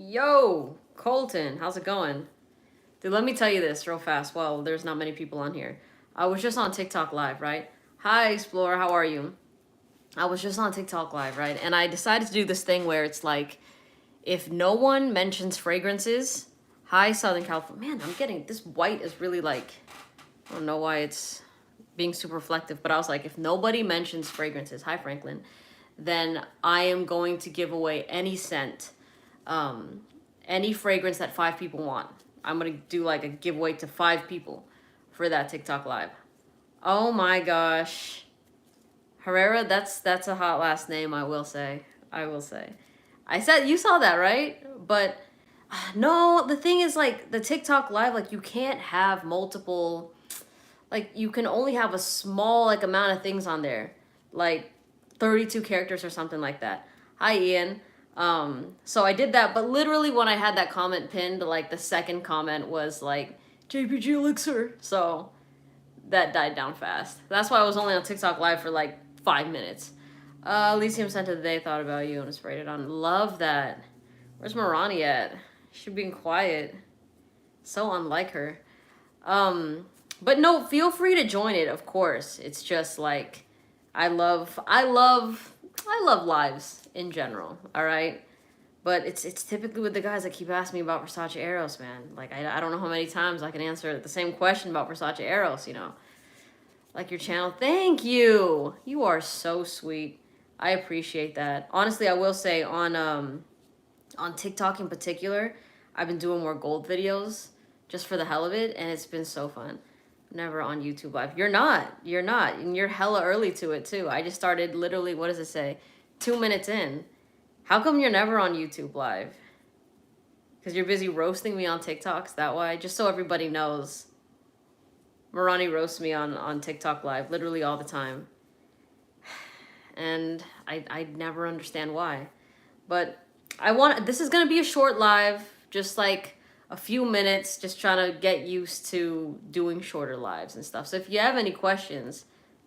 Yo, Colton, how's it going? Dude, let me tell you this real fast. Well, there's not many people on here. I was just on TikTok live, right? Hi, Explorer, how are you? I was just on TikTok live, right? And I decided to do this thing where it's like, if no one mentions fragrances, hi, Southern California. Man, I'm getting this white is really like, I don't know why it's being super reflective, but I was like, if nobody mentions fragrances, hi, Franklin, then I am going to give away any scent, um, any fragrance that 5 people want. I'm gonna do like a giveaway to 5 people for that TikTok live. Oh my gosh, Herrera, that's a hot last name. I will say. I will say. I said you saw that, right? But no, the thing is like the TikTok live, like you can't have multiple, like you can only have a small like amount of things on there, like 32 characters or something like that. Hi, Ian. So I did that, but literally when I had that comment pinned, like the second comment was like JPG Elixir. So that died down fast. That's why I was only on TikTok live for like 5 minutes. Elysium sent of the day, thought about you and sprayed it on. Love that. Where's Marani at? She's being quiet. So unlike her. But no, feel free to join it, of course. It's just like I love lives in general, all right? But it's typically with the guys that keep asking me about Versace Eros, man. Like I don't know how many times I can answer the same question about Versace Eros, you know. Like your channel. Thank you. You are so sweet. I appreciate that. Honestly, I will say on TikTok in particular, I've been doing more gold videos just for the hell of it, and it's been so fun. Never on YouTube Live. You're not. You're not. And you're hella early to it, too. I just started literally, what does it say? 2 minutes in. How come you're never on YouTube Live? Because you're busy roasting me on TikToks that way? Just so everybody knows. Marani roasts me on TikTok Live literally all the time. And I never understand why. But this is gonna be a short live, just like a few minutes, just trying to get used to doing shorter lives and stuff. So if you have any questions,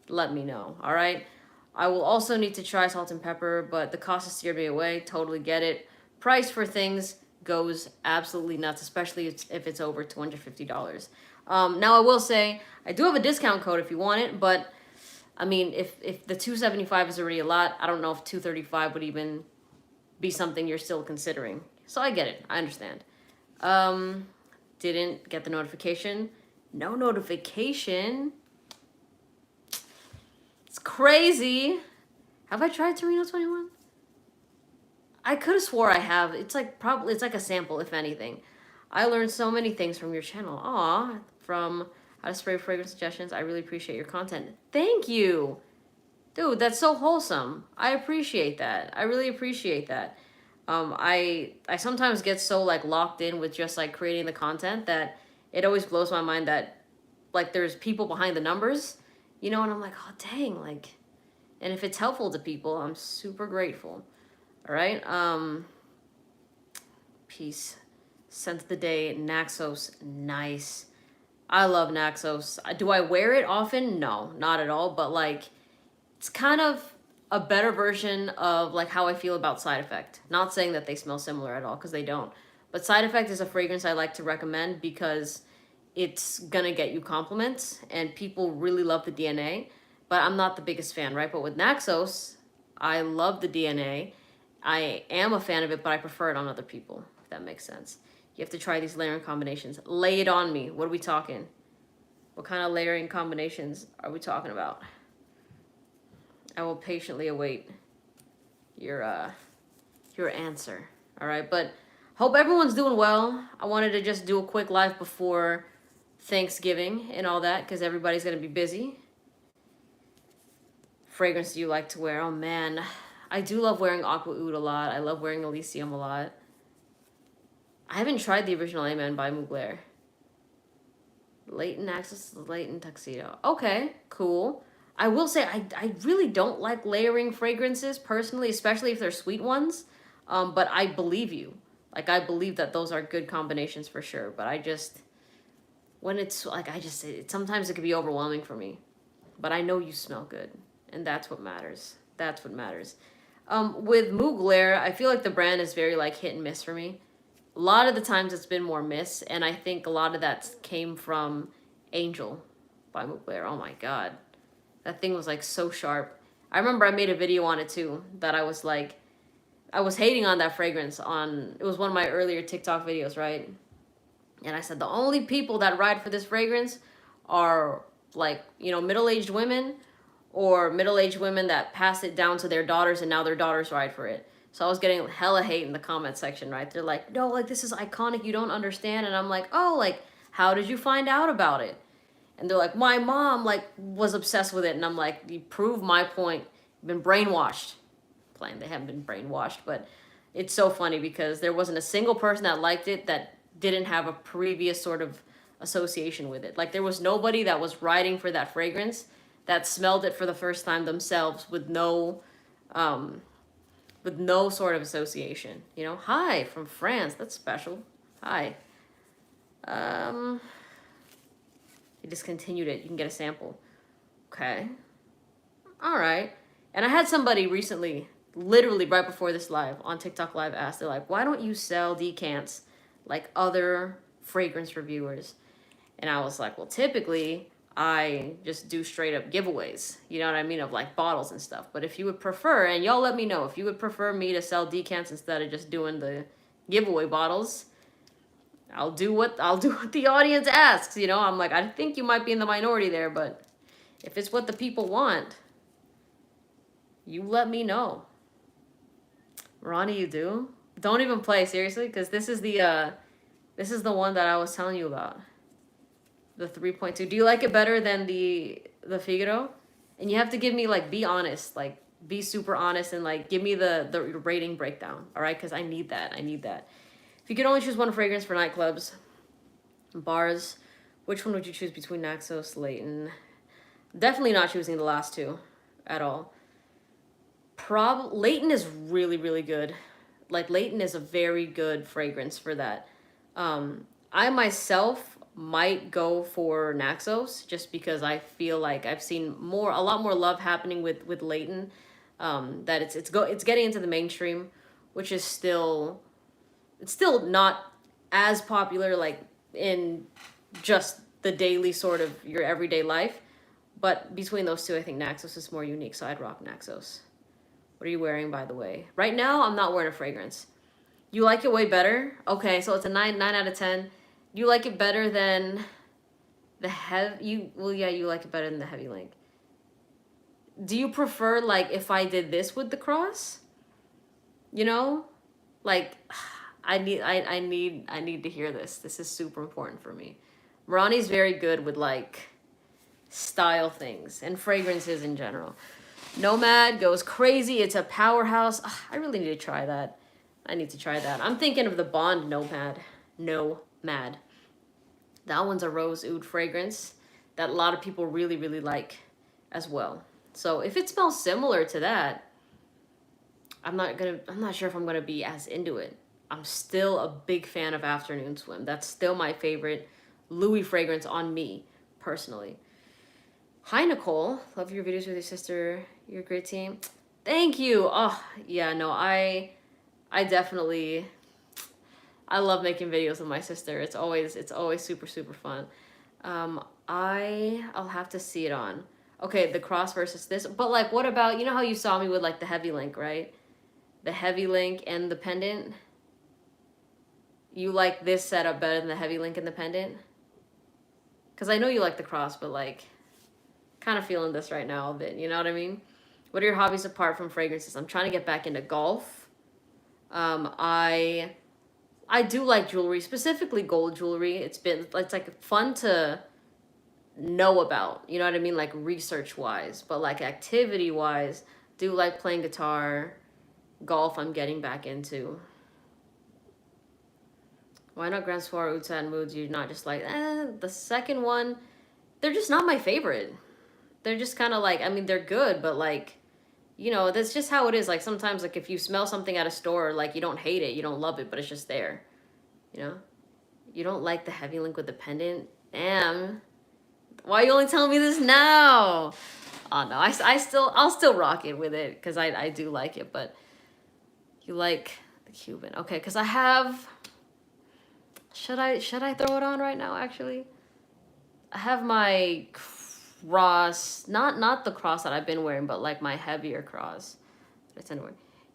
let me know. All right. I will also need to try salt and pepper, but the cost has steered me away. Totally get it. Price for things goes absolutely nuts, especially if it's over $250. Now I will say I do have a discount code if you want it, but I mean if the 275 is already a lot, I don't know if 235 would even be something you're still considering. So I get it. I understand. Didn't get the notification. No notification. It's crazy. Have I tried Torino 21? I could have swore I have. It's like a sample, if anything. I learned so many things from your channel. Aw, from how to spray fragrance suggestions. I really appreciate your content. Thank you. Dude, that's so wholesome. I appreciate that. I really appreciate that. I sometimes get so like locked in with just like creating the content that it always blows my mind that like there's people behind the numbers, you know, and I'm like, oh dang, like, and if it's helpful to people, I'm super grateful. All right. Peace. Scent of the day, Naxos, nice. I love Naxos. Do I wear it often? No, not at all. But like, it's kind of a better version of like how I feel about Side Effect. Not saying that they smell similar at all, because they don't. But Side Effect is a fragrance I like to recommend because it's gonna get you compliments and people really love the DNA. But I'm not the biggest fan, right? But with Naxos, I love the DNA. I am a fan of it, but I prefer it on other people, if that makes sense. You have to try these layering combinations. Lay it on me. What are we talking? What kind of layering combinations are we talking about? I will patiently await your answer. All right, but hope everyone's doing well. I wanted to just do a quick live before Thanksgiving and all that because everybody's gonna be busy. Fragrance do you like to wear? Oh man, I do love wearing Aqua Oud a lot. I love wearing Elysium a lot. I haven't tried the original Amen by Mugler. Latent Access to the Latent Tuxedo. Okay, cool. I will say I really don't like layering fragrances personally, especially if they're sweet ones. But I believe you. Like I believe that those are good combinations for sure. But I just when it's like sometimes it can be overwhelming for me. But I know you smell good, and that's what matters. That's what matters. With Mugler, I feel like the brand is very like hit and miss for me. A lot of the times it's been more Miss, and I think a lot of that came from Angel by Mugler. Oh my god. That thing was like so sharp. I remember I made a video on it too, that I was like, I was hating on that fragrance on, it was one of my earlier TikTok videos, right? And I said, the only people that ride for this fragrance are like, you know, middle-aged women or middle-aged women that pass it down to their daughters and now their daughters ride for it. So I was getting hella hate in the comment section, right? They're like, no, like this is iconic, you don't understand. And I'm like, oh, like, how did you find out about it? And they're like, my mom like was obsessed with it. And I'm like, you prove my point. You've been brainwashed. Playing, they haven't been brainwashed, but it's so funny because there wasn't a single person that liked it that didn't have a previous sort of association with it. Like there was nobody that was riding for that fragrance that smelled it for the first time themselves with no sort of association. You know, hi from France. That's special. Hi. They discontinued it. You can get a sample. Okay. All right. And I had somebody recently, literally right before this live, on TikTok Live, asked, they're like, why don't you sell decants like other fragrance reviewers? And I was like, well, typically I just do straight up giveaways, you know what I mean, of like bottles and stuff. But if you would prefer, and y'all let me know, if you would prefer me to sell decants instead of just doing the giveaway bottles, I'll do what the audience asks, you know. I'm like, I think you might be in the minority there, but if it's what the people want, you let me know. Ronnie, you do? Don't even play, seriously, because this is the one that I was telling you about. The 3.2. Do you like it better than the Figaro? And you have to give me, like, be honest, like, be super honest and, like, give me the rating breakdown, all right? Because I need that. I need that. If you could only choose one fragrance for nightclubs, bars, which one would you choose between Naxos, Layton? Definitely not choosing the last two at all. Layton is really, really good. Like, Layton is a very good fragrance for that. I myself might go for Naxos just because I feel like I've seen a lot more love happening with Layton. That it's getting into the mainstream, which is still not as popular like in just the daily sort of your everyday life. But between those two, I think Naxos is more unique, so I'd rock Naxos. What are you wearing, by the way? Right now, I'm not wearing a fragrance. You like it way better? Okay, so it's a 9 out of 10. You like it better than the you like it better than the Heavy Link. Do you prefer, like, if I did this with the cross? You know? Like, I need to hear this. This is super important for me. Ronnie's very good with, like, style things and fragrances in general. Nomad goes crazy. It's a powerhouse. Ugh, I really need to try that. I need to try that. I'm thinking of the Bond Nomad. Nomad. That one's a rose oud fragrance that a lot of people really, really like as well. So if it smells similar to that, I'm not sure if I'm gonna be as into it. I'm still a big fan of Afternoon Swim. That's still my favorite Louis fragrance on me, personally. Hi, Nicole. Love your videos with your sister. You're a great team. Thank you. Oh, yeah, no, I definitely, I love making videos with my sister. It's always super, super fun. I'll have to see it on. Okay, the cross versus this. But, like, what about, you know how you saw me with, like, the Heavy Link, right? The Heavy Link and the pendant. You like this setup better than the Heavy Link and the pendant? Because I know you like the cross, but, like, kind of feeling this right now a bit, you know what I mean? What are your hobbies apart from fragrances? I'm trying to get back into golf. I do like jewelry, specifically gold jewelry. It's like fun to know about, you know what I mean? Like research wise, but like activity wise, do like playing guitar. Golf I'm getting back into. Why not Grand Soir, Utsa, and Moods? You're not just like, the second one, they're just not my favorite. They're just kind of like, I mean, they're good, but like, you know, that's just how it is. Like sometimes, like if you smell something at a store, like you don't hate it, you don't love it, but it's just there, you know? You don't like the Heavy Link with the pendant? Damn. Why are you only telling me this now? Oh no, I'll still rock it with it because I do like it, but you like the Cuban. Okay, because I have Should I throw it on right now, actually? I have my cross, not the cross that I've been wearing, but like my heavier cross.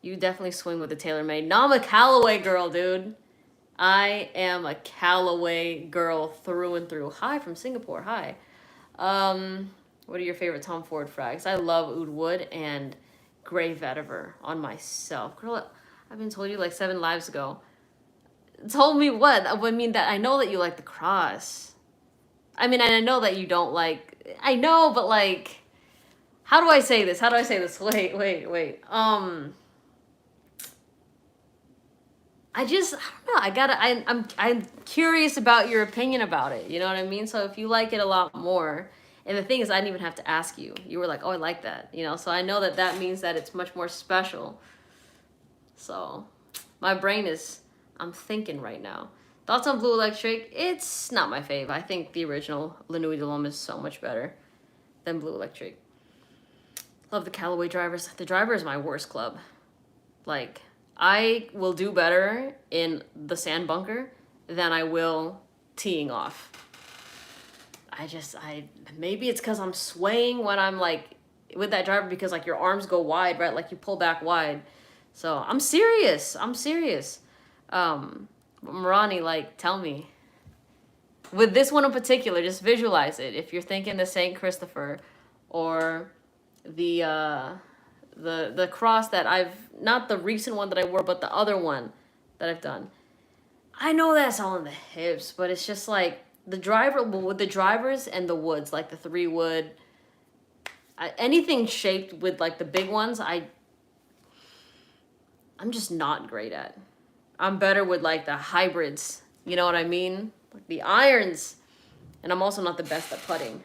You definitely swing with the TaylorMade. No, I'm a Callaway girl, dude. I am a Callaway girl through and through. Hi from Singapore. Hi. What are your favorite Tom Ford frags? I love Oud Wood and Grey Vetiver on myself. Girl, I've been told you like 7 lives ago. Told me what? I mean, that I know that you like the cross. I mean, and I know that you don't like. I know, but like, how do I say this? How do I say this? Wait. I don't know. I'm curious about your opinion about it. You know what I mean? So if you like it a lot more, and the thing is, I didn't even have to ask you. You were like, oh, I like that. You know, so I know that that means that it's much more special. So my brain is, I'm thinking right now. Thoughts on Blue Electric? It's not my fave. I think the original Le Nuit de l'Homme is so much better than Blue Electric. Love the Callaway drivers. The driver is my worst club. Like, I will do better in the sand bunker than I will teeing off. Maybe it's because I'm swaying when I'm like with that driver, because like your arms go wide, right? Like you pull back wide. So I'm serious. Marani, like, tell me. With this one in particular, just visualize it. If you're thinking the St. Christopher or the cross that not the recent one that I wore, but the other one that I've done. I know that's all in the hips, but it's just like with the drivers and the woods, like the 3 wood, anything shaped with like the big ones, I'm just not great at. I'm better with like the hybrids, you know what I mean? Like the irons. And I'm also not the best at putting.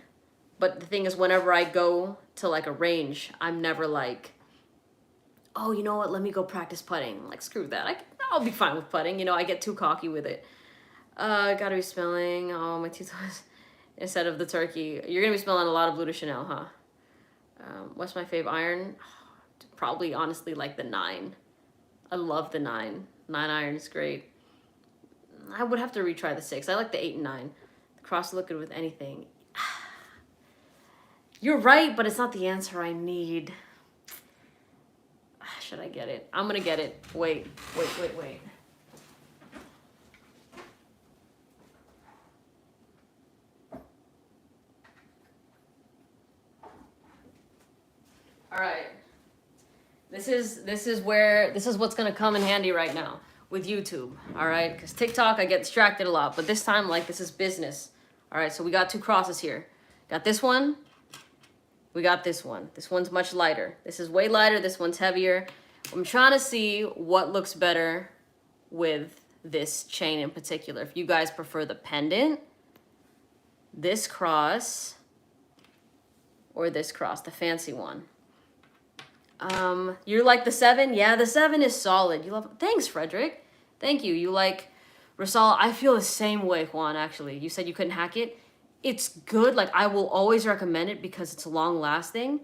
But the thing is, whenever I go to like a range, I'm never like, oh, you know what, let me go practice putting. Like, screw that. I'll be fine with putting. You know, I get too cocky with it. Gotta be smelling, oh, my teeth instead of the turkey. You're gonna be smelling a lot of Bleu de Chanel, huh? What's my fave iron? Probably, honestly, like the 9. I love the 9. 9 iron is great. I would have to retry the 6. I like the 8 and 9. The cross look good with anything. You're right, but it's not the answer I need. Should I get it? I'm gonna get it. Wait. All right. This is what's gonna come in handy right now with YouTube. All right, because TikTok I get distracted a lot, but this time like this is business. All right, so we got 2 crosses here. Got this one. We got this one. This one's much lighter. This is way lighter. This one's heavier. I'm trying to see what looks better with this chain in particular. If you guys prefer the pendant, this cross, or this cross, the fancy one. You like the 7? Yeah, the 7 is solid. You love. Thanks, Frederick. Thank you. You like Rosal. I feel the same way, Juan, actually. You said you couldn't hack it. It's good. Like, I will always recommend it because it's long lasting,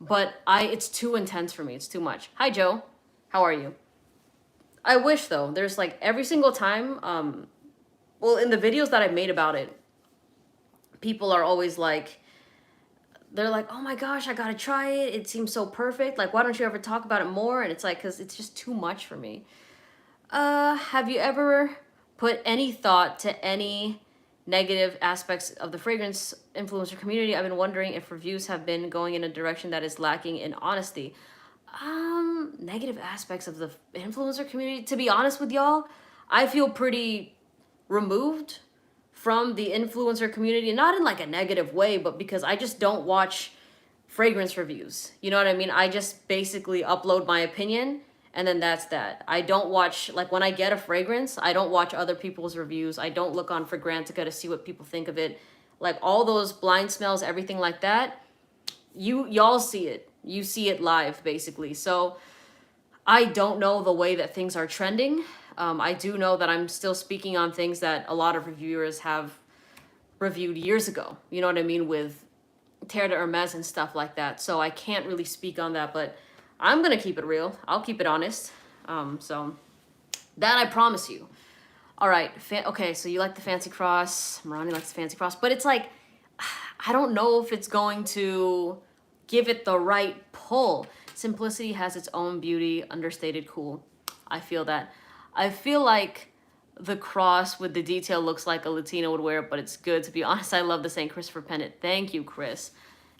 but it's too intense for me. It's too much. Hi, Joe. How are you? I wish, though. There's like every single time, well, in the videos that I made about it, people are always like, they're like, oh my gosh, I gotta try it. It seems so perfect. Like, why don't you ever talk about it more? And it's like, because it's just too much for me. Have you ever put any thought to any negative aspects of the fragrance influencer community? I've been wondering if reviews have been going in a direction that is lacking in honesty. Negative aspects of the influencer community. To be honest with y'all, I feel pretty removed from the influencer community, not in like a negative way, but because I just don't watch fragrance reviews. You know what I mean? I just basically upload my opinion and then that's that. I don't watch, like when I get a fragrance, I don't watch other people's reviews. I don't look on Fragrantica to see what people think of it. Like all those blind smells, everything like that, y'all see it. You see it live basically. So I don't know the way that things are trending. I do know that I'm still speaking on things that a lot of reviewers have reviewed years ago. You know what I mean? With Terre de Hermes and stuff like that. So I can't really speak on that, but I'm going to keep it real. I'll keep it honest. So that I promise you. All right. Okay, so you like the fancy cross. Marani likes the fancy cross. But it's like, I don't know if it's going to give it the right pull. Simplicity has its own beauty, understated cool. I feel that. I feel like the cross with the detail looks like a Latina would wear it, but it's good. To be honest, I love the St. Christopher pendant. Thank you, Chris.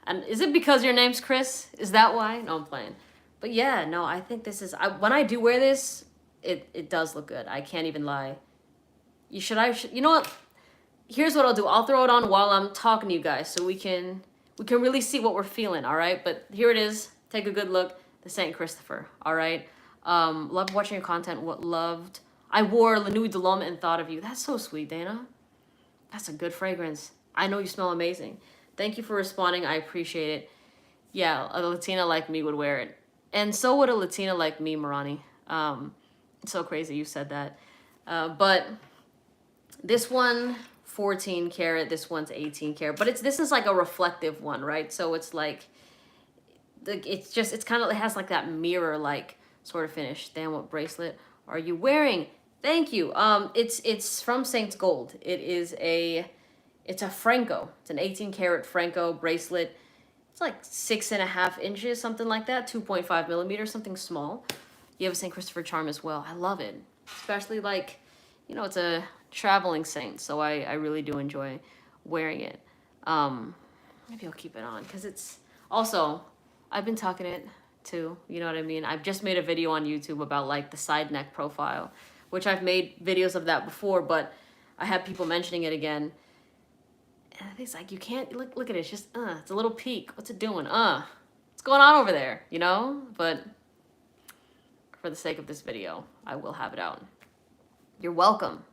And is it because your name's Chris? Is that why? No, I'm playing. But yeah, no, I think this is... when I do wear this, it does look good. I can't even lie. You know what? Here's what I'll do. I'll throw it on while I'm talking to you guys so we can really see what we're feeling, all right? But here it is. Take a good look. The St. Christopher, all right? Loved watching your content. I wore La Nuit de l'Homme and thought of you. That's so sweet, Dana. That's a good fragrance. I know you smell amazing. Thank you for responding. I appreciate it. Yeah, a Latina like me would wear it. And so would a Latina like me, Marani. It's so crazy you said that. But this one, 14 karat, this one's 18 karat. But this is like a reflective one, right? So it's like, it's kind of, it has like that mirror like sort of finish. Damn, what bracelet are you wearing? Thank you. It's from Saint's Gold. It's a Franco. It's an 18 karat Franco bracelet. It's like 6.5 inches, something like that. 2.5 millimeters, something small. You have a St. Christopher charm as well. I love it. Especially like, you know, it's a traveling saint. So I really do enjoy wearing it. Maybe I'll keep it on because it's also, I've been tucking it too. You know what I mean? I've just made a video on YouTube about like the side neck profile, which I've made videos of that before, but I had people mentioning it again. And I think it's like, you can't, look at it. It's just, it's a little peak. What's it doing? What's going on over there? You know? But for the sake of this video, I will have it out. You're welcome.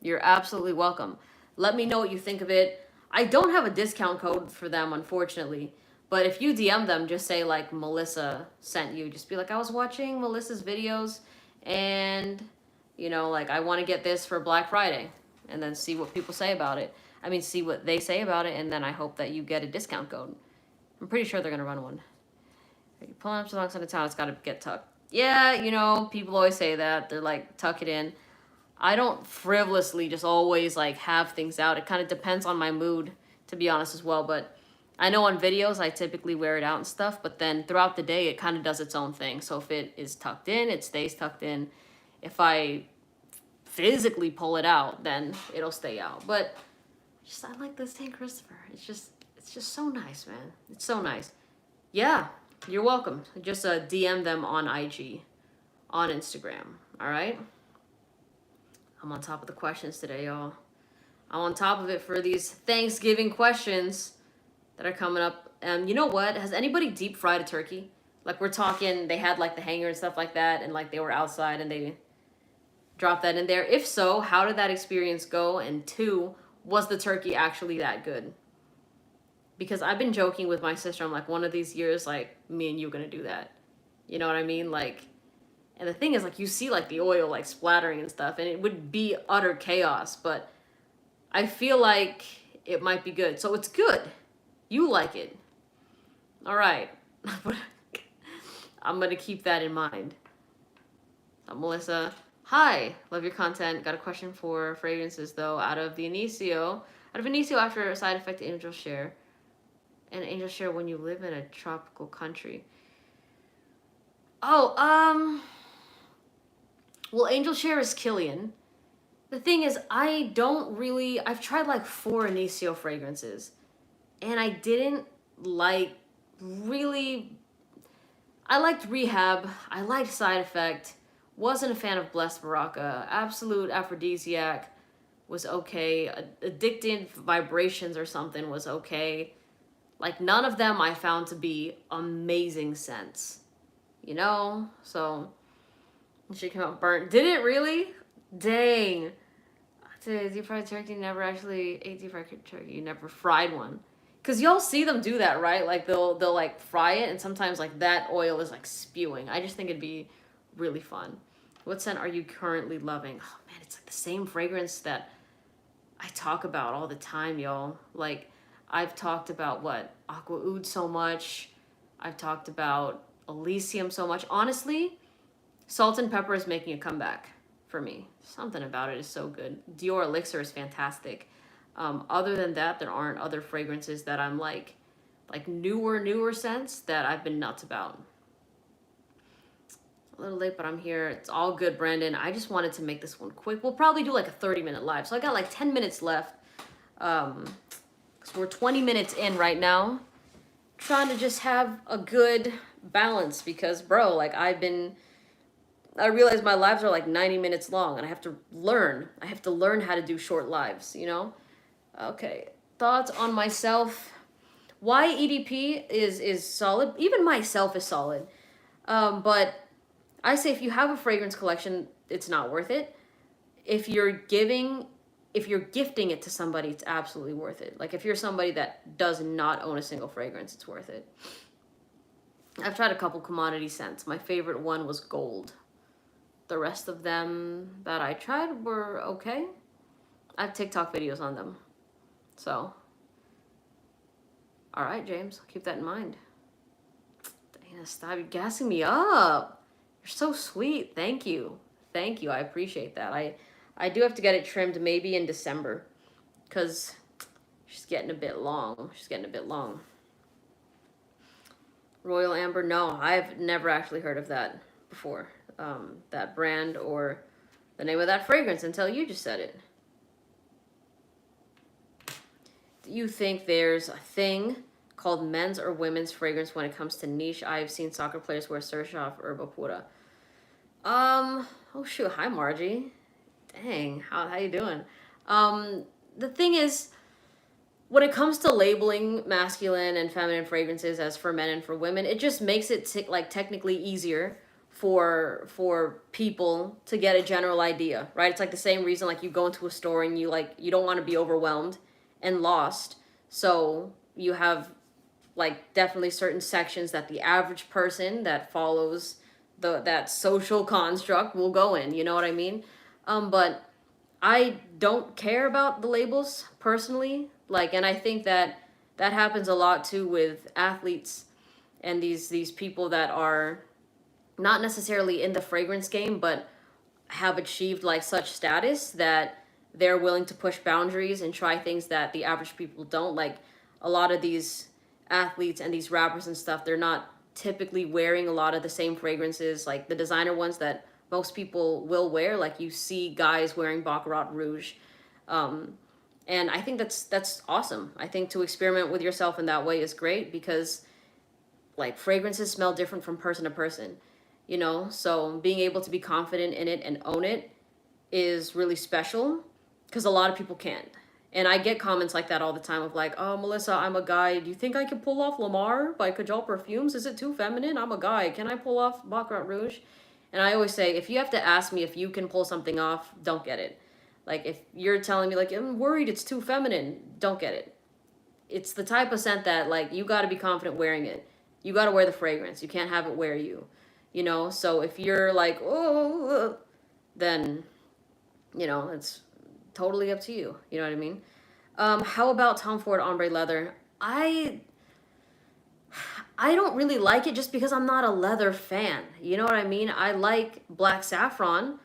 You're absolutely welcome. Let me know what you think of it. I don't have a discount code for them, unfortunately. But if you DM them, just say like Melissa sent you. Just be like, I was watching Melissa's videos and, you know, like I want to get this for Black Friday. And then see what people say about it. I mean, see what they say about it. And then I hope that you get a discount code. I'm pretty sure they're going to run one. Are you pulling up to the long side of town? It's got to get tucked. Yeah, you know, people always say that. They're like, tuck it in. I don't frivolously just always like have things out. It kind of depends on my mood, to be honest as well. But I know on videos I typically wear it out and stuff, but then throughout the day it kind of does its own thing. So if it is tucked in, it stays tucked in. If I physically pull it out, then it'll stay out. But just, I like this St. Christopher. It's just so nice, man. It's so nice. Yeah, you're welcome. Just DM them on IG, on Instagram. All right. I'm on top of the questions today, y'all. I'm on top of it for these Thanksgiving questions that are coming up. You know what? Has anybody deep fried a turkey? Like we're talking, they had like the hanger and stuff like that, and like they were outside and they dropped that in there. If so, how did that experience go? And 2, was the turkey actually that good? Because I've been joking with my sister. I'm like, one of these years, like me and you are gonna do that. You know what I mean? Like, and the thing is, like, you see like the oil like splattering and stuff, and it would be utter chaos. But I feel like it might be good. So it's good. You like it. All right. I'm going to keep that in mind. Melissa, hi. Love your content. Got a question for fragrances, though. Out of Inicio after a side effect, Angel Share. And Angel Share when you live in a tropical country. Oh, well, Angel Share is Killian. The thing is, I've tried like 4 Inicio fragrances. And I didn't like really... I liked Rehab. I liked Side Effect. Wasn't a fan of Blessed Baraka. Absolute Aphrodisiac was okay. Addicted Vibrations or something was okay. Like, none of them I found to be amazing scents. You know? So, she came out burnt. Did it really? Dang. Deep fried turkey, never actually ate deep fried turkey. You never fried one. Because y'all see them do that, right? Like, they'll like, fry it, and sometimes, like, that oil is, like, spewing. I just think it'd be really fun. What scent are you currently loving? Oh, man, it's, like, the same fragrance that I talk about all the time, y'all. Like, I've talked about, Aqua Oud so much. I've talked about Elysium so much. Honestly, Salt and Pepper is making a comeback for me. Something about it is so good. Dior Elixir is fantastic. Other than that, there aren't other fragrances that I'm like newer scents that I've been nuts about. A little late, but I'm here. It's all good, Brandon. I just wanted to make this one quick. We'll probably do like a 30-minute live. So I got like 10 minutes left. Because we're 20 minutes in right now. Trying to just have a good balance because, bro, like I realize my lives are like 90 minutes long and I have to learn. I have to learn how to do short lives, you know? Okay. Thoughts on myself. Why EDP is solid. Even myself is solid. But I say if you have a fragrance collection, it's not worth it. If you're gifting it to somebody, it's absolutely worth it. Like if you're somebody that does not own a single fragrance, it's worth it. I've tried a couple commodity scents. My favorite one was gold. The rest of them that I tried were okay. I have TikTok videos on them. So, all right, James, keep that in mind. Dana, stop gassing me up. You're so sweet. Thank you. Thank you. I appreciate that. I do have to get it trimmed maybe in December because she's getting a bit long. Royal Amber, no, I've never actually heard of that before. That brand or the name of that fragrance until you just said it. Do you think there's a thing called men's or women's fragrance when it comes to niche? I've seen soccer players wear Surshov or Herba Pura. Oh shoot, hi Margie. Dang, how you doing? The thing is, when it comes to labeling masculine and feminine fragrances as for men and for women, it just makes it like technically easier for people to get a general idea, right? It's like the same reason like you go into a store and you don't want to be overwhelmed and lost. So you have like definitely certain sections that the average person that follows that social construct will go in, you know what I mean? But I don't care about the labels personally. Like, and I think that happens a lot too with athletes and these people that are not necessarily in the fragrance game, but have achieved like such status that they're willing to push boundaries and try things that the average people don't. Like a lot of these athletes and these rappers and stuff, they're not typically wearing a lot of the same fragrances, like the designer ones that most people will wear. Like you see guys wearing Baccarat Rouge. And I think that's awesome. I think to experiment with yourself in that way is great because like fragrances smell different from person to person, you know? So being able to be confident in it and own it is really special because a lot of people can't. And I get comments like that all the time of like, oh, Melissa, I'm a guy. Do you think I can pull off Lamar by Kajal Perfumes? Is it too feminine? I'm a guy. Can I pull off Baccarat Rouge? And I always say, if you have to ask me if you can pull something off, don't get it. Like, if you're telling me, like, I'm worried it's too feminine, don't get it. It's the type of scent that, like, you got to be confident wearing it. You got to wear the fragrance. You can't have it wear you, you know? So if you're like, oh, then, you know, it's totally up to you. You know what I mean? How about Tom Ford Ombre Leather? I don't really like it just because I'm not a leather fan. You know what I mean? I like Black Saffron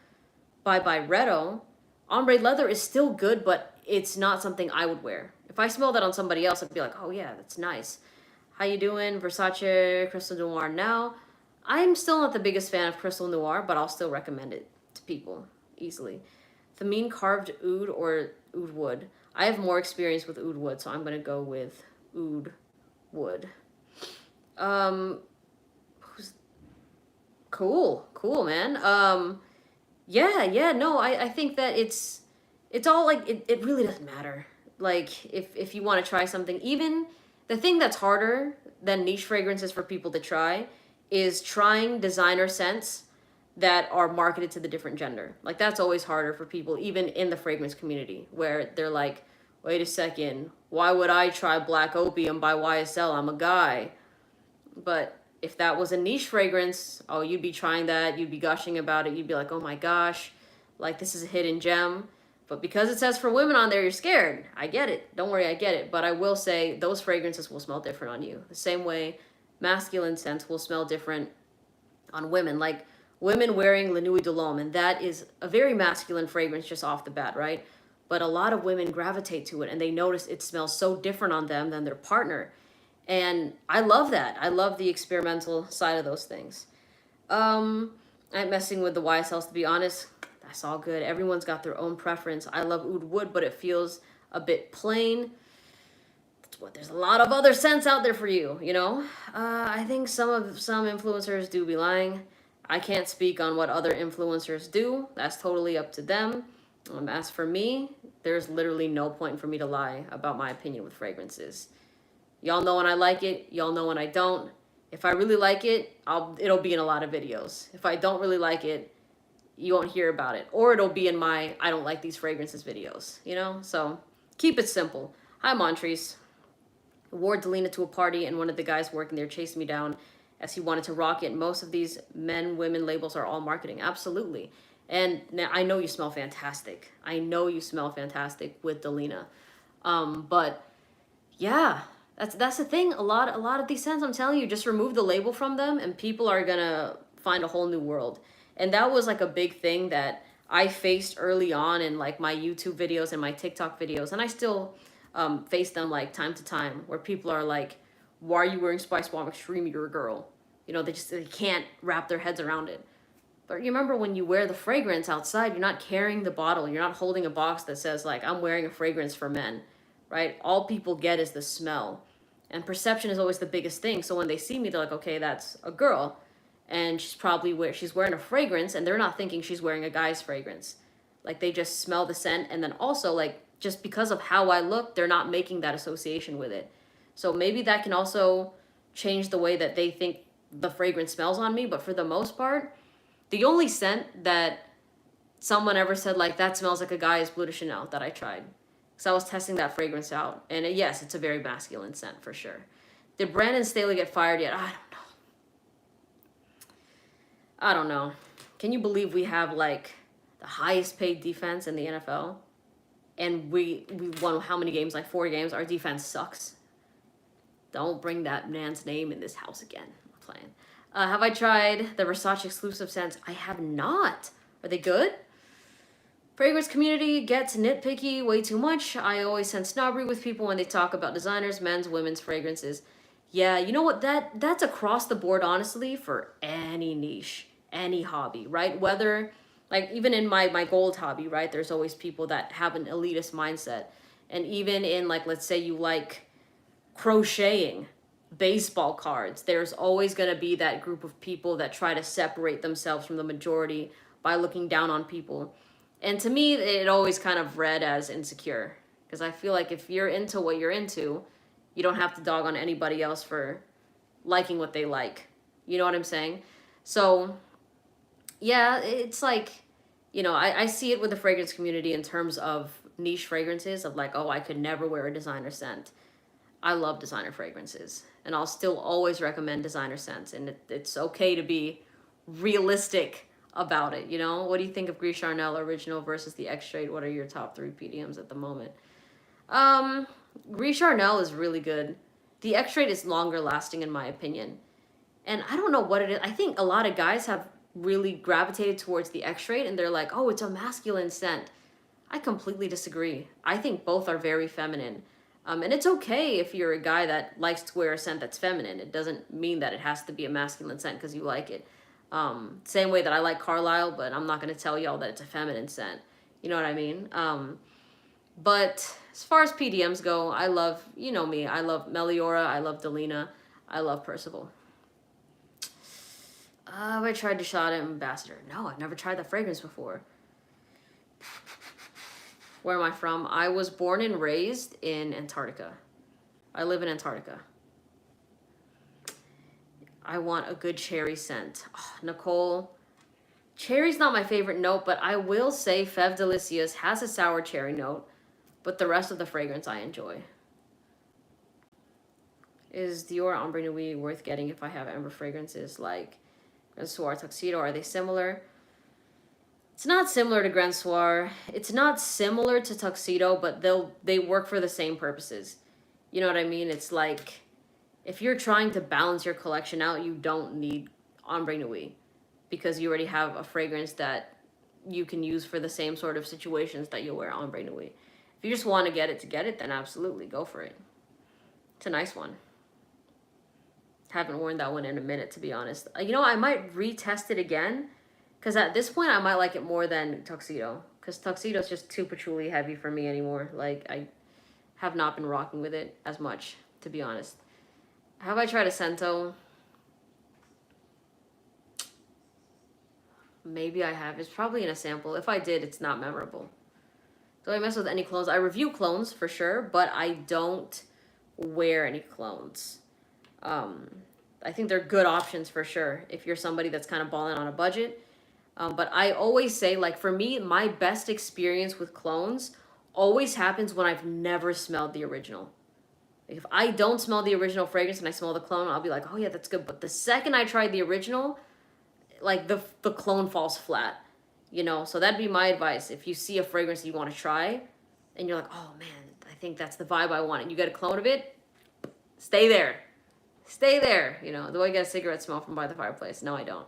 by Byredo. Ombre Leather is still good, but it's not something I would wear. If I smell that on somebody else, I'd be like, oh yeah, that's nice. How you doing? Versace Crystal Noir now. I'm still not the biggest fan of Crystal Noir, but I'll still recommend it to people easily. Thameen Carved Oud or Oud Wood. I have more experience with Oud Wood, so I'm going to go with Oud Wood. Cool, man. No, I think that it's all like, it really doesn't matter. Like, if you want to try something, even the thing that's harder than niche fragrances for people to try is trying designer scents that are marketed to the different gender. Like, that's always harder for people, even in the fragrance community, where they're like, wait a second, why would I try Black Opium by YSL? I'm a guy. But if that was a niche fragrance, oh, you'd be trying that, you'd be gushing about it, you'd be like, oh my gosh, like this is a hidden gem. But because it says for women on there, you're scared. I get it. Don't worry, I get it. But I will say those fragrances will smell different on you. The same way masculine scents will smell different on women. Like women wearing Le Nuit de l'Homme, and that is a very masculine fragrance just off the bat, right? But a lot of women gravitate to it, and they notice it smells so different on them than their partner. And I love that. I love the experimental side of those things. I'm messing with the YSLs, to be honest. That's all good. Everyone's got their own preference. I love oud wood, but it feels a bit plain. That's what, there's a lot of other scents out there for you, you know? I think some influencers do be lying. I can't speak on what other influencers do. That's totally up to them. As for me, there's literally no point for me to lie about my opinion with fragrances. Y'all know when I like it. Y'all know when I don't. If I really like it, it'll be in a lot of videos. If I don't really like it, you won't hear about it. Or it'll be in my I don't like these fragrances videos, you know? So keep it simple. Hi, Montrese. Wore Delina to a party, and one of the guys working there chased me down as he wanted to rock it. Most of these men-women labels are all marketing. Absolutely. And now I know you smell fantastic. I know you smell fantastic with Delina. But yeah, that's the thing. A lot of these scents, I'm telling you, just remove the label from them and people are gonna find a whole new world. And that was like a big thing that I faced early on in like my YouTube videos and my TikTok videos, and I still face them like time to time, where people are like, why are you wearing Spice Bomb Extreme? You're a girl. You know, they can't wrap their heads around it. But you remember when you wear the fragrance outside, you're not carrying the bottle. You're not holding a box that says like, I'm wearing a fragrance for men, right? All people get is the smell. And perception is always the biggest thing. So when they see me, they're like, okay, that's a girl. And she's wearing a fragrance, and they're not thinking she's wearing a guy's fragrance. Like, they just smell the scent. And then also, like, just because of how I look, they're not making that association with it. So maybe that can also change the way that they think the fragrance smells on me. But for the most part, the only scent that someone ever said, like, that smells like a guy is Bleu de Chanel that I tried. So I was testing that fragrance out. And yes, it's a very masculine scent for sure. Did Brandon Staley get fired yet? I don't know. Can you believe we have like the highest paid defense in the NFL? And we won how many games? Like 4 games. Our defense sucks. Don't bring that man's name in this house again. I'm playing. Have I tried the Versace exclusive scents? I have not. Are they good? Fragrance community gets nitpicky way too much. I always sense snobbery with people when they talk about designers, men's, women's fragrances. Yeah, you know what? That's across the board, honestly, for any niche, any hobby, right? Whether, like, even in my gold hobby, right? There's always people that have an elitist mindset. And even in, like, let's say you like crocheting, baseball cards, there's always going to be that group of people that try to separate themselves from the majority by looking down on people. And to me, it always kind of read as insecure. Because I feel like if you're into what you're into, you don't have to dog on anybody else for liking what they like. You know what I'm saying? So, yeah, it's like, you know, I see it with the fragrance community in terms of niche fragrances of like, oh, I could never wear a designer scent. I love designer fragrances. And I'll still always recommend designer scents. And it's okay to be realistic about it, you know? What do you think of Gris Charnel original versus the X-Straight? What are your top 3 PDMs at the moment? Gris Charnel is really good. The X-Straight is longer lasting in my opinion. And I don't know what it is. I think a lot of guys have really gravitated towards the X-Straight and they're like, oh, it's a masculine scent. I completely disagree. I think both are very feminine. And it's okay if you're a guy that likes to wear a scent that's feminine. It doesn't mean that it has to be a masculine scent because you like it. Same way that I like Carlisle, but I'm not going to tell y'all that it's a feminine scent. You know what I mean? But as far as PDMs go, I love, you know me, I love Meliora, I love Delina, I love Percival. Have I tried Deshada Ambassador? No, I've never tried that fragrance before. Where am I from? I was born and raised in Antarctica. I live in Antarctica. I want a good cherry scent. Oh, Nicole, cherry's not my favorite note, but I will say Fève Délicieuse has a sour cherry note, but the rest of the fragrance I enjoy. Is Dior Ombre Nuit worth getting if I have amber fragrances like Grand Soir, Tuxedo? Are they similar? It's not similar to Grand Soir. It's not similar to Tuxedo, but they work for the same purposes. You know what I mean? It's like, if you're trying to balance your collection out, you don't need Ombre Nuit. because you already have a fragrance that you can use for the same sort of situations that you'll wear ombre nuit. If you just want to get it, then absolutely go for it. It's a nice one. Haven't worn that one in a minute, to be honest. You know, I might retest it again, because at this point I might like it more than Tuxedo, because Tuxedo is just too patchouli heavy for me anymore. Like, I have not been rocking with it as much, to be honest. Have I tried a Scento? Maybe I have. It's probably in a sample. If I did, it's not memorable. Do I mess with any clones? I review clones for sure, but I don't wear any clones. I think they're good options for sure if you're somebody that's kind of balling on a budget. But I always say, like, for me, my best experience with clones always happens when I've never smelled the original. Like, if I don't smell the original fragrance and I smell the clone, I'll be like, oh yeah, that's good. But the second I try the original, like, the clone falls flat, you know? So that'd be my advice. If you see a fragrance that you want to try and you're like, oh man, I think that's the vibe I want, and you get a clone of it, stay there. Stay there. You know, do I get a cigarette smell from by the fireplace? No, I don't.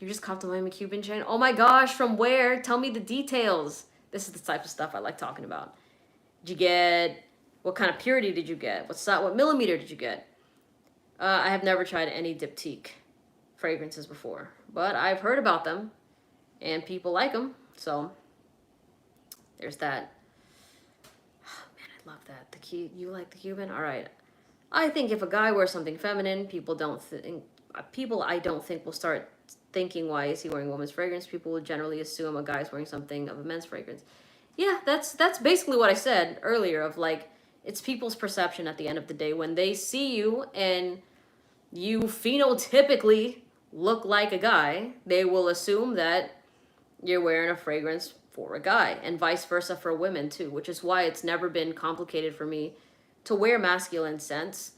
You just copped a Miami Cuban chain? Oh my gosh, from where? Tell me the details. This is the type of stuff I like talking about. Did you get, what kind of purity did you get? What millimeter did you get? I have never tried any Diptyque fragrances before, but I've heard about them and people like them. So there's that. Oh man, I love that. You like the Cuban? All right. I think if a guy wears something feminine, people I don't think will start thinking, why is he wearing women's fragrance? People will generally assume a guy's wearing something of a men's fragrance. Yeah, that's basically what I said earlier, of like, it's people's perception at the end of the day. When they see you and you phenotypically look like a guy, they will assume that you're wearing a fragrance for a guy, and vice versa for women too, which is why it's never been complicated for me to wear masculine scents.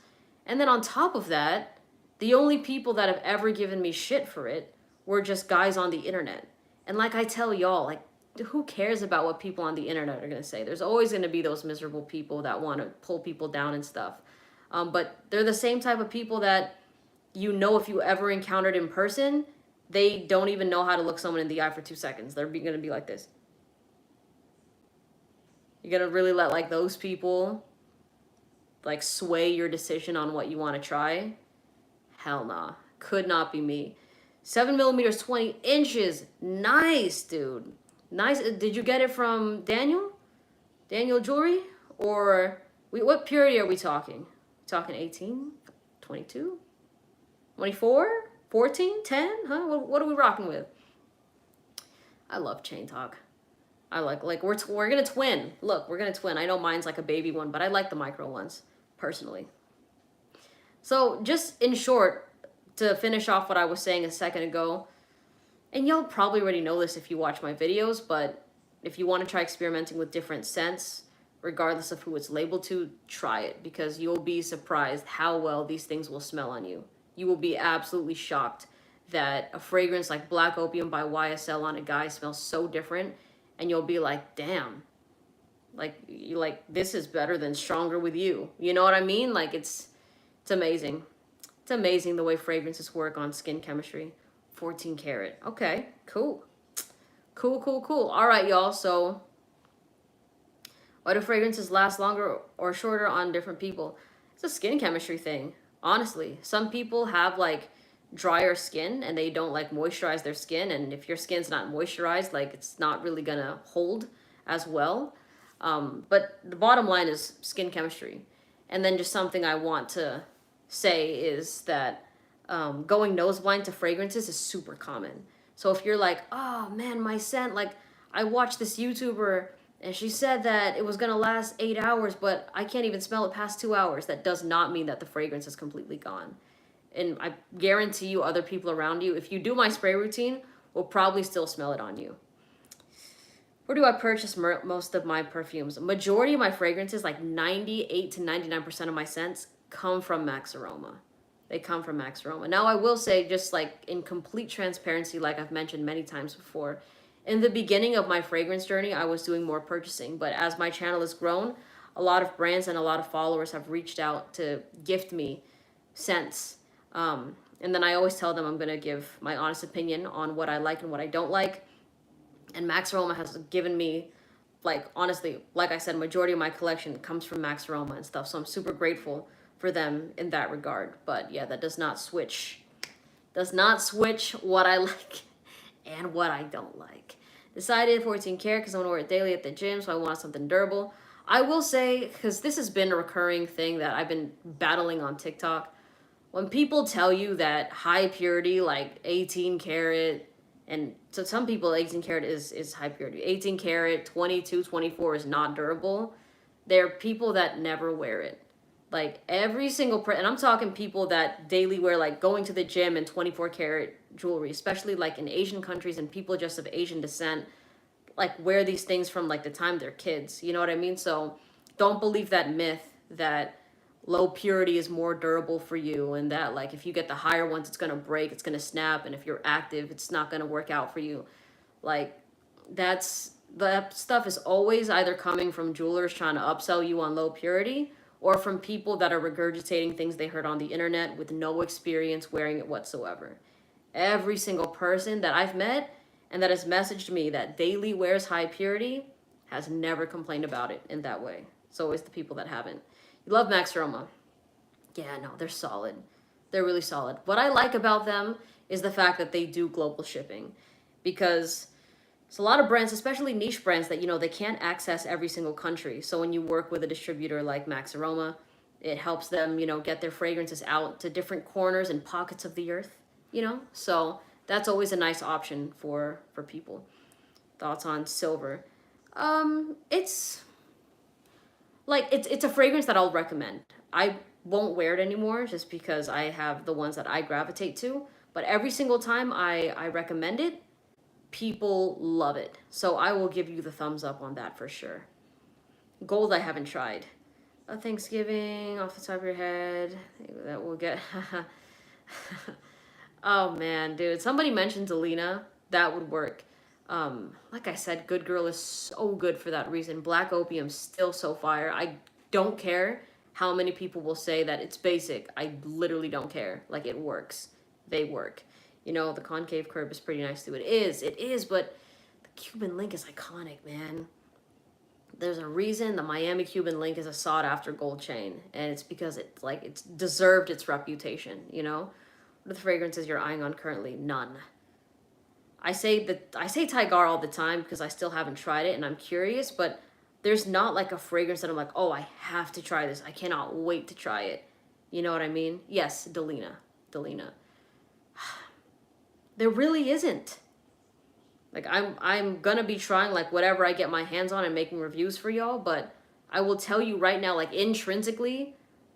And then on top of that, the only people that have ever given me shit for it were just guys on the internet. And like I tell y'all, like, who cares about what people on the internet are going to say? There's always going to be those miserable people that want to pull people down and stuff. But they're the same type of people that, you know, if you ever encountered in person, they don't even know how to look someone in the eye for 2 seconds. They're going to be like this. You're going to really let, like, those people, like, sway your decision on what you want to try? Hell nah. Could not be me. 7 millimeters, 20 inches. Nice, dude. Nice. Did you get it from Daniel? Daniel Jewelry? Or what purity are we talking? Talking 18? 22? 24? 14? 10? Huh? What are we rocking with? I love chain talk. I like we're gonna twin. Look, we're gonna twin. I know mine's like a baby one, but I like the micro ones, personally. So just in short, to finish off what I was saying a second ago, and y'all probably already know this if you watch my videos, but if you want to try experimenting with different scents, regardless of who it's labeled to, try it, because you'll be surprised how well these things will smell on you. You will be absolutely shocked that a fragrance like Black Opium by YSL on a guy smells so different, and you'll be like, damn, this is better than Stronger With You. You know what I mean? Like, it's amazing. It's amazing the way fragrances work on skin chemistry. 14 karat. Okay, cool. Cool. All right, y'all. So why do fragrances last longer or shorter on different people? It's a skin chemistry thing, honestly. Some people have, like, drier skin and they don't, like, moisturize their skin. And if your skin's not moisturized, like, it's not really gonna hold as well. But the bottom line is skin chemistry. And then just something I want to say is that going nose blind to fragrances is super common. So if you're like, oh man, my scent, like, I watched this YouTuber and she said that it was gonna last 8 hours, but I can't even smell it past 2 hours. That does not mean that the fragrance is completely gone. And I guarantee you other people around you, if you do my spray routine, will probably still smell it on you. Where do I purchase most of my perfumes? Majority of my fragrances, like 98 to 99% of my scents, come from Max Aroma. They come from Max Aroma. Now, I will say, just like in complete transparency, like I've mentioned many times before, in the beginning of my fragrance journey, I was doing more purchasing. But as my channel has grown, a lot of brands and a lot of followers have reached out to gift me scents. And then I always tell them I'm going to give my honest opinion on what I like and what I don't like. And Max Aroma has given me, like, honestly, like I said, majority of my collection comes from Max Aroma and stuff. So I'm super grateful for them in that regard. But yeah, that does not switch what I like and what I don't like. Decided 14 karat because I want to wear it daily at the gym, so I want something durable. I will say, because this has been a recurring thing that I've been battling on TikTok, when people tell you that high purity, like 18 karat, and so some people 18 karat is high purity. 18 karat, 22, 24 is not durable. There are people that never wear it. Like every single and I'm talking people that daily wear, like going to the gym in 24 karat jewelry, especially like in Asian countries, and people just of Asian descent like wear these things from like the time they're kids. You know what I mean? So don't believe that myth that low purity is more durable for you, and that like if you get the higher ones it's going to break, it's going to snap, and if you're active it's not going to work out for you. Like that stuff is always either coming from jewelers trying to upsell you on low purity, or from people that are regurgitating things they heard on the internet with no experience wearing it whatsoever. Every single person that I've met and that has messaged me that daily wears high purity has never complained about it in that way. It's always the people that haven't. You love Max Roma. Yeah, no, they're solid. They're really solid. What I like about them is the fact that they do global shipping, because it's a lot of brands, especially niche brands, that, you know, they can't access every single country. So when you work with a distributor like Max Aroma, it helps them, you know, get their fragrances out to different corners and pockets of the earth, you know? So that's always a nice option for people. Thoughts on silver? It's like it's a fragrance that I'll recommend. I won't wear it anymore just because I have the ones that I gravitate to, but every single time I recommend it, people love it. So I will give you the thumbs up on that for sure. Gold I haven't tried. Thanksgiving off the top of your head. That will get oh man, dude. Somebody mentioned Delina. That would work. Like I said, Good Girl is so good for that reason. Black Opium's still so fire. I don't care how many people will say that it's basic. I literally don't care. Like, it works. They work. You know, the concave curve is pretty nice too. It is, but the Cuban link is iconic, man. There's a reason the Miami Cuban link is a sought after gold chain, and it's because it's deserved its reputation, you know? What are the fragrances you're eyeing on currently? None. I say Tigar all the time because I still haven't tried it and I'm curious, but there's not like a fragrance that I'm like, oh, I have to try this. I cannot wait to try it. You know what I mean? Yes, Delina. There really isn't. Like, I'm gonna be trying like whatever I get my hands on and making reviews for y'all, but I will tell you right now, like, intrinsically,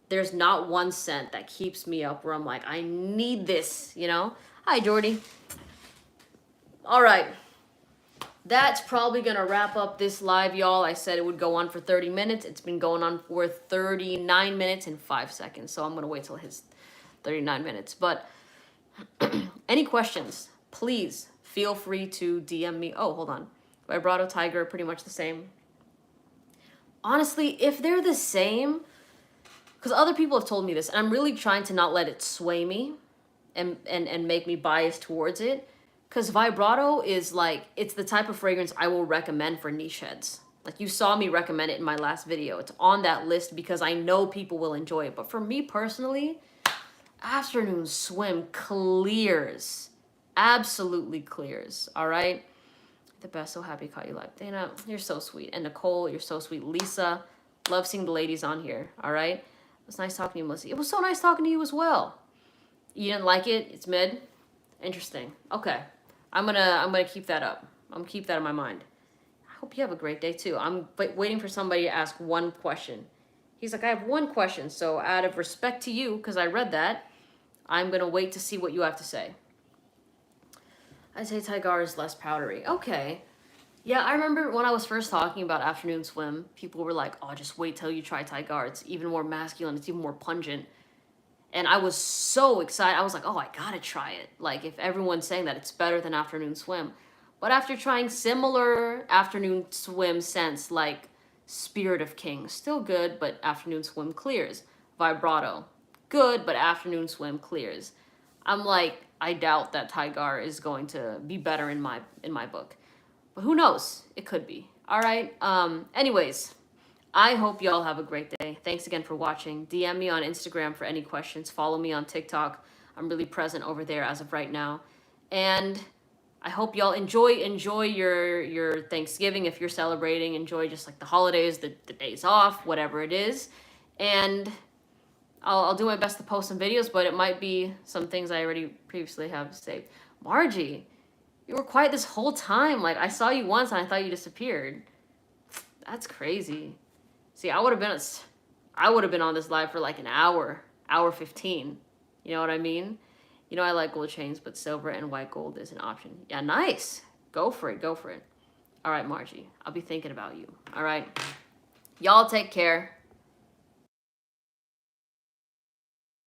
there's not one scent that keeps me up where I'm like, I need this, you know? Hi, Jordy. All right. That's probably going to wrap up this live, y'all. I said it would go on for 30 minutes. It's been going on for 39 minutes and 5 seconds, so I'm going to wait till it hits 39 minutes. But any questions, please feel free to DM me. Oh, hold on. Vibrato, Tiger, pretty much the same. Honestly, if they're the same, because other people have told me this, and I'm really trying to not let it sway me and make me biased towards it. Because Vibrato is like, it's the type of fragrance I will recommend for niche heads. Like, you saw me recommend it in my last video. It's on that list because I know people will enjoy it. But for me personally, Afternoon Swim clears. Absolutely clears. All right? The best. So happy caught you live. Dana, you're so sweet. And Nicole, you're so sweet. Lisa, love seeing the ladies on here. All right? It was nice talking to you, Melissa. It was so nice talking to you as well. You didn't like it? It's mid? Interesting. Okay. I'm gonna keep that up. I'm gonna keep that in my mind. I hope you have a great day too. I'm waiting for somebody to ask one question. He's like, I have one question. So out of respect to you, because I read that, I'm gonna wait to see what you have to say. I say Tigar is less powdery. Okay. Yeah, I remember when I was first talking about Afternoon Swim, people were like, oh, just wait till you try Tigar. It's even more masculine. It's even more pungent. And I was so excited. I was like, oh, I gotta try it. Like, if everyone's saying that, it's better than Afternoon Swim. But after trying similar Afternoon Swim scents, like Spirit of King, still good, but Afternoon Swim clears. Vibrato, good, but Afternoon Swim clears. I'm like, I doubt that Tigar is going to be better in my book. But who knows? It could be. All right. Anyways, I hope y'all have a great day. Thanks again for watching. DM me on Instagram for any questions. Follow me on TikTok. I'm really present over there as of right now. And I hope y'all enjoy your Thanksgiving if you're celebrating. Enjoy just like the holidays, the days off, whatever it is. And I'll do my best to post some videos, but it might be some things I already previously have saved. Margie, you were quiet this whole time. Like, I saw you once and I thought you disappeared. That's crazy. See, I would have been on this live for like an hour 15. You know what I mean? You know, I like gold chains, but silver and white gold is an option. Yeah, nice. Go for it. Go for it. All right, Margie. I'll be thinking about you. All right. Y'all take care.